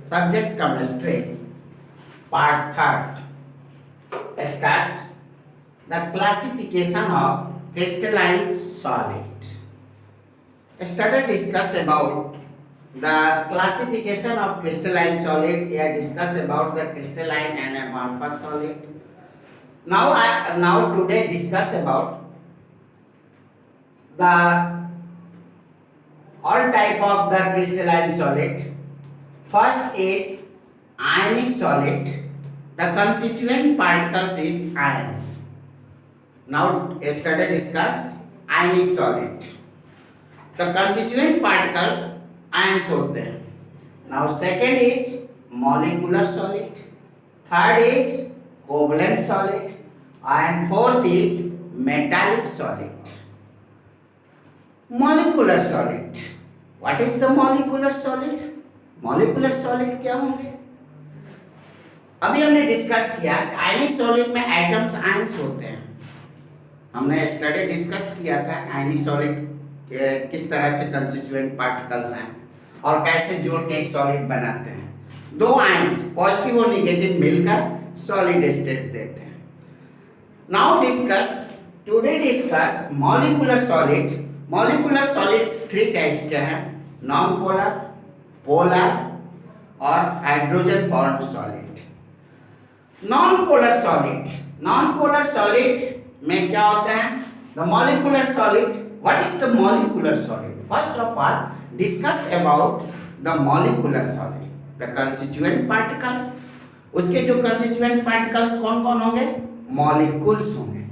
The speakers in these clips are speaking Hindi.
Subject chemistry, part third. Start the classification of crystalline solid. Study discuss about the classification of crystalline solid. Here discuss about the crystalline and amorphous solid. Now today discuss about the all type of the crystalline solid. First is ionic solid. The constituent particles is ions. Now study discuss ionic solid. The constituent particles ions होते हैं. Now second is molecular solid. Third is covalent solid. And fourth is metallic solid. Molecular solid. What is the molecular solid? Molecular solid क्या होंगे? अभी हमने डिस्कस किया आयनिक सॉलिड में एटम्स आयंस होते हैं. हमने स्टडी डिस्कस किया था आयनिक सॉलिड किस तरह से कंस्टिट्यूएंट पार्टिकल्स हैं और कैसे जोड़ के एक सॉलिड बनाते हैं. दो आयंस पॉजिटिव और नेगेटिव मिलकर सॉलिड स्टेट देते हैं. Now today discuss molecular solid. Molecular solid three types के हैं, नॉन पोलर, पोलर और hydrogen bond solid. Non polar solid में क्या होता है? The molecular solid. What is the molecular solid? First of all discuss about the molecular solid. The constituent particles. उसके जो कंस्टिट्यूएंट पार्टिकल्स कौन कौन होंगे? मॉलिक्यूल्स होंगे.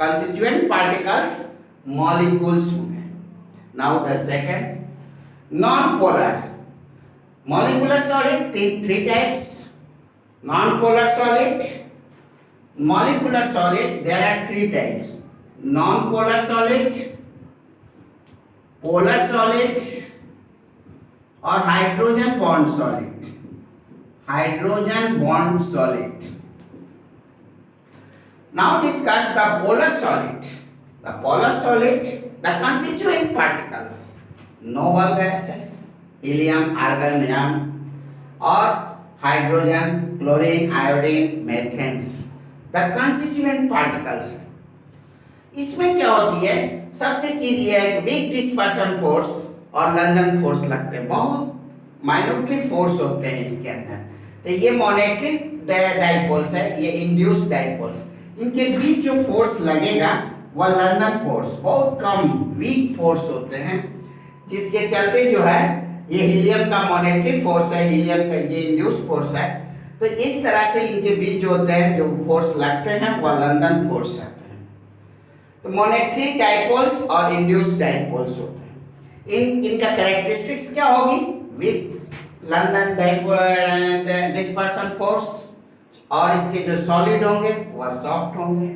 कंस्टिट्यूएंट पार्टिकल्स मॉलिक्यूल्स होंगे. Now the second non polar. Molecular solid three types. Non-polar solid. Molecular solid there are three types. Non-polar solid, polar solid और hydrogen bond solid. Hydrogen bond solid. Now discuss the polar solid. The polar solid, the constituent particles, noble gases, helium, argon, neon और hydrogen, chlorine, iodine, methanes the constituent particles. इसमें क्या होती है? सबसे चीज ये है कि वीक डिस्पर्सन फोर्स और लंदन फोर्स लगते हैं. बहुत माइन्यूटली फोर्स होते हैं इसके अंदर. तो ये मोनेट्रिक डाइपोल्स है, ये इंड्यूस्ड डाइपोल्स. इनके बीच जो फोर्स लगेगा वह लंदन फोर्स, बहुत कम वीक फोर्स होते हैं, जिसके चलते जो है ये हीलियम का मोनेट्री फोर्स है, हीलियम का ये इंड्यूस फोर्स है. तो इस तरह से इनके बीच जो होते हैं जो फोर्स लगते हैं वह लंदन फोर्स आते हैं. तो मोनेट्री डाइपोल्स और इंड्यूस डाइपोल्स होते हैं. इनका कैरेक्टरिस्टिक्स क्या होगी? With London dipole dispersion force, और इसके जो सॉलिड होंगे वह सॉफ्ट होंगे.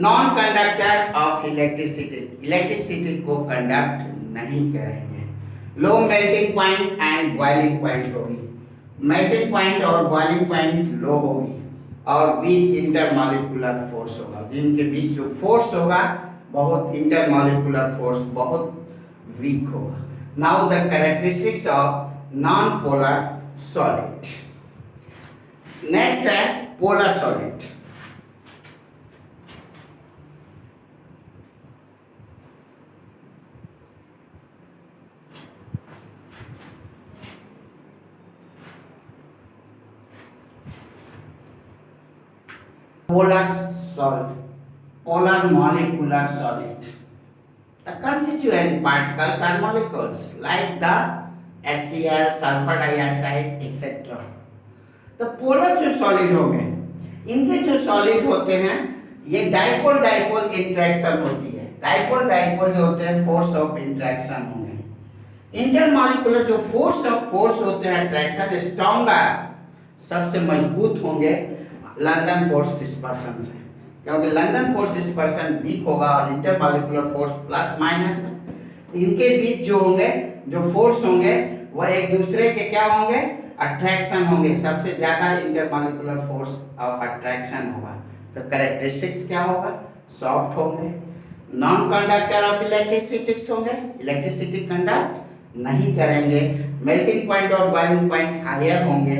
Non conductor of electricity. Electricity को कंडक्ट नहीं करेंगे. Low melting point and boiling point होगी. मेल्टिंग पॉइंट और बॉइलिंग पॉइंट लो होगी. और वीक इंटरमॉलिक्यूलर फोर्स होगा. जिनके बीच जो फोर्स होगा बहुत इंटरमॉलिक्यूलर फोर्स बहुत वीक होगा. Now the characteristics of non polar solid. Next है polar solid. Polar molecular solid. The constituent particles are molecules like the HCl, sulfur dioxide, etc. तो पोलर जो सॉलिड होंगे, इनके जो सॉलिड होते हैं ये डाइपोल डाइपोल इंटरेक्शन होती है. डाइपोल डाइपोल जो होते हैं फोर्स ऑफ इंटरेक्शन होंगे. इंटरमॉलिक्यूलर जो फोर्स होते हैं अट्रैक्शन स्ट्रॉन्गर, सबसे मजबूत होंगे लंदन फोर्स डिस्पर्सन से, क्योंकि लंदन फोर्स डिस्पर्सन वीक होगा और इंटरमॉलिक्यूलर फोर्स प्लस माइनस में. इनके बीच जो होंगे जो फोर्स होंगे वह एक दूसरे के क्या होंगे? अट्रैक्शन होंगे. सबसे ज्यादा इंटरमॉलिक्यूलर फोर्स ऑफ अट्रैक्शन होगा. तो कैरेक्टरिस्टिक्स क्या होगा? सॉफ्ट होंगे. नॉन कंडक्टर ऑफ इलेक्ट्रिसिटी होंगे. इलेक्ट्रिसिटी कंडक्ट नहीं करेंगे, मेल्टिंग पॉइंट और बॉइलिंग पॉइंट हायर होंगे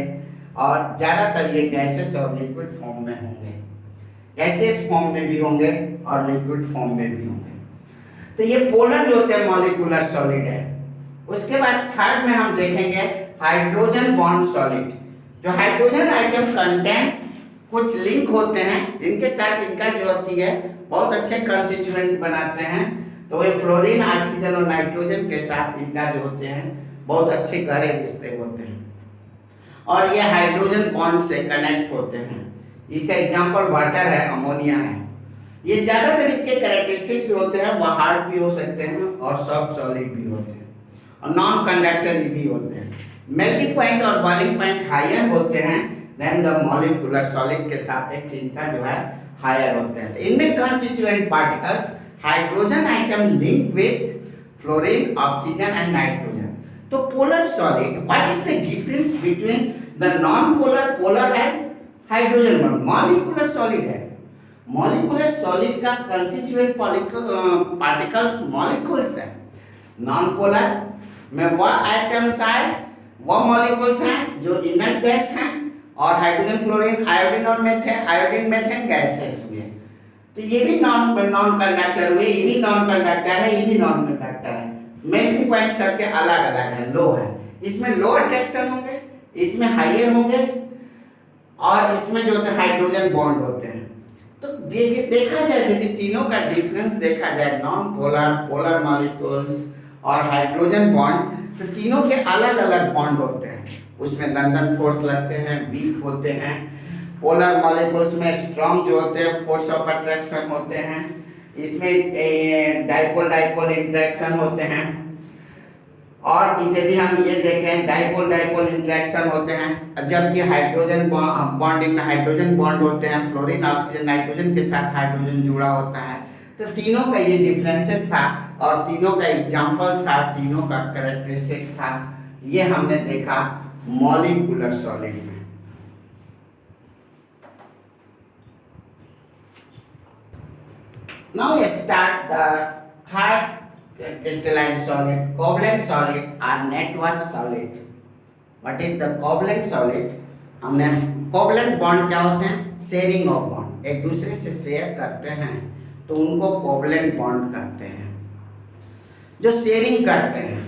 और ज़्यादातर ये गैसेस और लिक्विड फॉर्म में होंगे, गैसेस फॉर्म में भी होंगे और लिक्विड फॉर्म में भी होंगे। तो ये पोलर जो होते हैं मॉलिक्यूलर सॉलिड है। उसके बाद थर्ड में हम देखेंगे हाइड्रोजन बॉन्ड सॉलिड। जो हाइड्रोजन आइटम कंटेंट कुछ लिंक होते हैं, इनके साथ इनका जो होती है बहुत अच्छे कंस्टिट्यूएंट बनाते हैं। तो ये फ्लोरीन, ऑक्सीजन और नाइट्रोजन के साथ इनका जो होते हैं बहुत अच्छे गहरे रिश्ते होते हैं और ये हाइड्रोजन बॉन्ड से कनेक्ट होते हैं। इसका एग्जांपल वाटर है, अमोनिया है। ये ज्यादातर इसके कैरेक्टरिस्टिक्स होते हैं, वह हार्ड भी हो सकते हैं और सॉफ्ट सॉलिड भी होते हैं और नॉन कंडक्टर भी होते हैं। मेल्टिंग पॉइंट और बॉइलिंग पॉइंट हायर होते हैं देन द मॉलिक्यूलर सॉलिड के सापेक्ष इनका जो है हायर होते हैं। इनमें constituent particles hydrogen atom link with fluorine, oxygen and nitrogen. तो polar solid, what is the difference between the non polar, polar and hydrogen bond? Molecular solid है। मॉलिक्यूलर सॉलिड का कंस्टिट्यूएंट पार्टिकल्स मॉलिक्यूल्स है। नॉन पोलर में वह आइटम्स आए, वह मॉलिक्यूल्स हैं जो इनर्ट गैस हैं और हाइड्रोजन, क्लोरीन, आयोडीन और मेथेन, आयोडीन मेथेन गैसेस हुए। तो ये भी नॉन कंडक्टर हुए, ये भी नॉन कंडक्टर है, ये भी नॉन कंडक्टर है। मेल्टिंग पॉइंट सबके अलग अलग है, लो है। इसमें लो अट्रैक्शन होंगे, इसमें हायर होंगे और इसमें जो होते हैं हाइड्रोजन बॉन्ड होते हैं। तो देखा जाए यदि तीनों का डिफरेंस देखा जाए, नॉन पोलर, पोलर मॉलिक्यूल्स और हाइड्रोजन बॉन्ड, तो तीनों के अलग अलग बॉन्ड होते हैं। उसमें लंदन फोर्स लगते हैं, वीक होते हैं। पोलर मॉलिक्यूल्स में स्ट्रॉन्ग जो होते हैं, फोर्स ऑफ अट्रैक्शन होते हैं। इसमें डाइपोल डाइपोल इंटरेक्शन होते हैं। और यदि हम ये देखें डाइपोल डाइपोल इंटरेक्शन होते हैं, जबकि हाइड्रोजन बॉन्डिंग में हाइड्रोजन बॉन्ड होते हैं, फ्लोरीन, ऑक्सीजन, नाइट्रोजन के साथ हाइड्रोजन जुड़ा होता है। तो तीनों का ये डिफरेंसेस था और तीनों का एग्जांपल्स था, तीनों का कैरेक्टरिस्टिक्स था। ये हमने देखा मॉलिक्यूलर सॉलिड में। Now we start the third crystalline solid, covalent solid or network solid. What is the covalent solid? हमने covalent bond क्या होते हैं? शेयरिंग ऑफ बॉन्ड, एक दूसरे से शेयर करते हैं तो उनको कोवलेंट बॉन्ड कहते हैं, जो शेयरिंग करते हैं।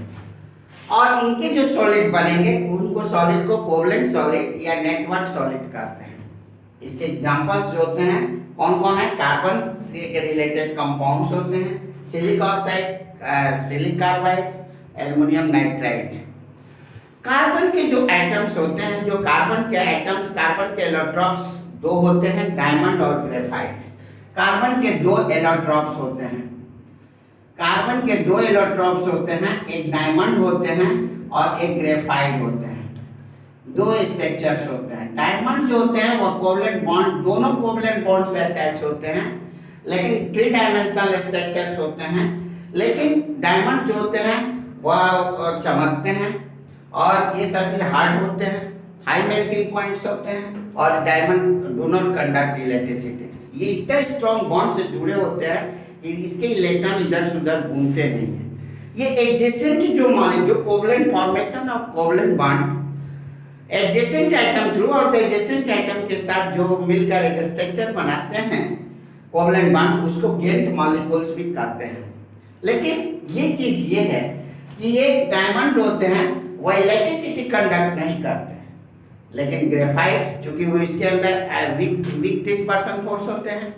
और इनके जो सॉलिड बनेंगे उनको सॉलिड को कोवलेंट सॉलिड या नेटवर्क सॉलिड कहते हैं। इसके एग्जांपल्स जो होते हैं कौन कौन है? कार्बन से के रिलेटेड कंपाउंड्स होते हैं, सिलिक ऑक्साइड, सिलिक कार्बाइड, एल्युमिनियम नाइट्राइड। कार्बन के जो एटम्स होते हैं, जो कार्बन के एटम्स, कार्बन के एलोट्रॉप्स दो होते हैं, डायमंड और ग्रेफाइट। कार्बन के दो एलोट्रॉप्स होते हैं, कार्बन के दो एलोट्रॉप्स होते हैं, एक डायमंड होते हैं और एक ग्रेफाइट होते हैं। दो स्ट्रक्चर्स होते हैं। डायमंड जो होते हैं वो कोवलेंट बॉन्ड, दोनों कोवलेंट बॉन्ड से अटैच होते हैं, लेकिन 3 डायमेंशनल स्ट्रक्चर्स होते हैं। लेकिन डायमंड जो होते हैं वह चमकते हैं और ये सबसे हार्ड होते हैं, हाई मेल्टिंग पॉइंट्स होते हैं और diamond do not conduct electricity. ये इतने स्ट्रॉन्ग बॉन्ड से जुड़े होते हैं कि इसके इलेक्ट्रॉन इधर से उधर घूमते नहीं हैं। ये एडजेसेंट जो covalent formation of covalent bond, adjacent item through out adjacent item के साथ जो मिलकर एक स्ट्रक्चर बनाते हैं कोवलेंट बॉन्ड, उसको गेंट मॉलिक्यूल्स भी कहते हैं। लेकिन ये चीज ये है कि ये डायमंड जो होते हैं वो इलेक्ट्रिसिटी कंडक्ट नहीं करते, लेकिन ग्रेफाइट चूंकि वो इसके अंदर वीक 30% फोर्स होते हैं,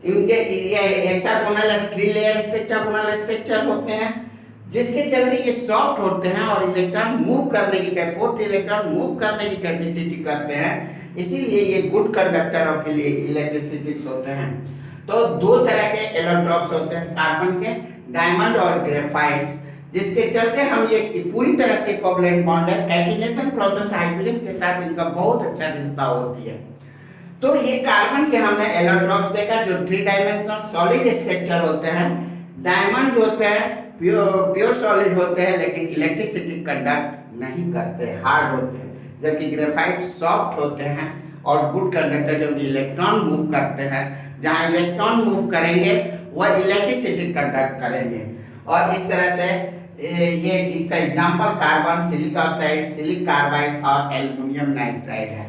इनके ये हेक्सागोनल 3 लेयर स्ट्रक्चर स्ट्रक्चर होते हैं, जिसके चलते ये सॉफ्ट होते हैं और इलेक्ट्रॉन मूव करने की, फोर्थ इलेक्ट्रॉन मूव करने की कैपेसिटी करते हैं। इसीलिए ये गुड कंडक्टर ऑफ इलेक्ट्रिसिटी होते हैं। तो दो तरह के इलेक्ट्रॉन्स होते हैं, कार्बन के, डायमंड और ग्रेफाइट, जिसके चलते हम ये पूरी तरह से कोवलेंट बॉन्ड है। कैटिनेशन प्रोसेस हाइड्रोजन के साथ इनका बहुत अच्छा रिश्ता होती है। तो ये कार्बन के हमने इलेक्ट्रॉन्स देखा जो 3 डायमेंशनल सॉलिड स्ट्रक्चर होते हैं। डायमंड जो होते हैं प्योर सॉलिड होते हैं लेकिन इलेक्ट्रिसिटी कंडक्ट नहीं करते, हार्ड होते हैं, जबकि ग्रेफाइट सॉफ्ट होते हैं और गुड कंडक्टर जो इलेक्ट्रॉन मूव करते हैं। जहां इलेक्ट्रॉन मूव करेंगे वह इलेक्ट्रिसिटी कंडक्ट करेंगे और इस तरह से ये इसका एग्जाम्पल कार्बन, सिलिक ऑक्साइड, सिलिक कार्बाइड और एल्युमिनियम नाइट्राइड है।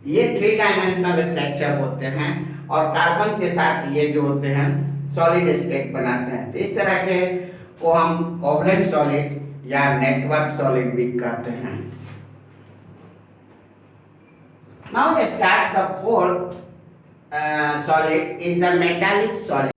ये 3 डायमेंशनल स्ट्रक्चर होते हैं और कार्बन के साथ ये जो होते हैं सॉलिड स्टेट बनाते हैं। तो इस तरह के को हम कोवलेंट सॉलिड या नेटवर्क सॉलिड भी कहते हैं। Now we start the fourth solid is the metallic solid.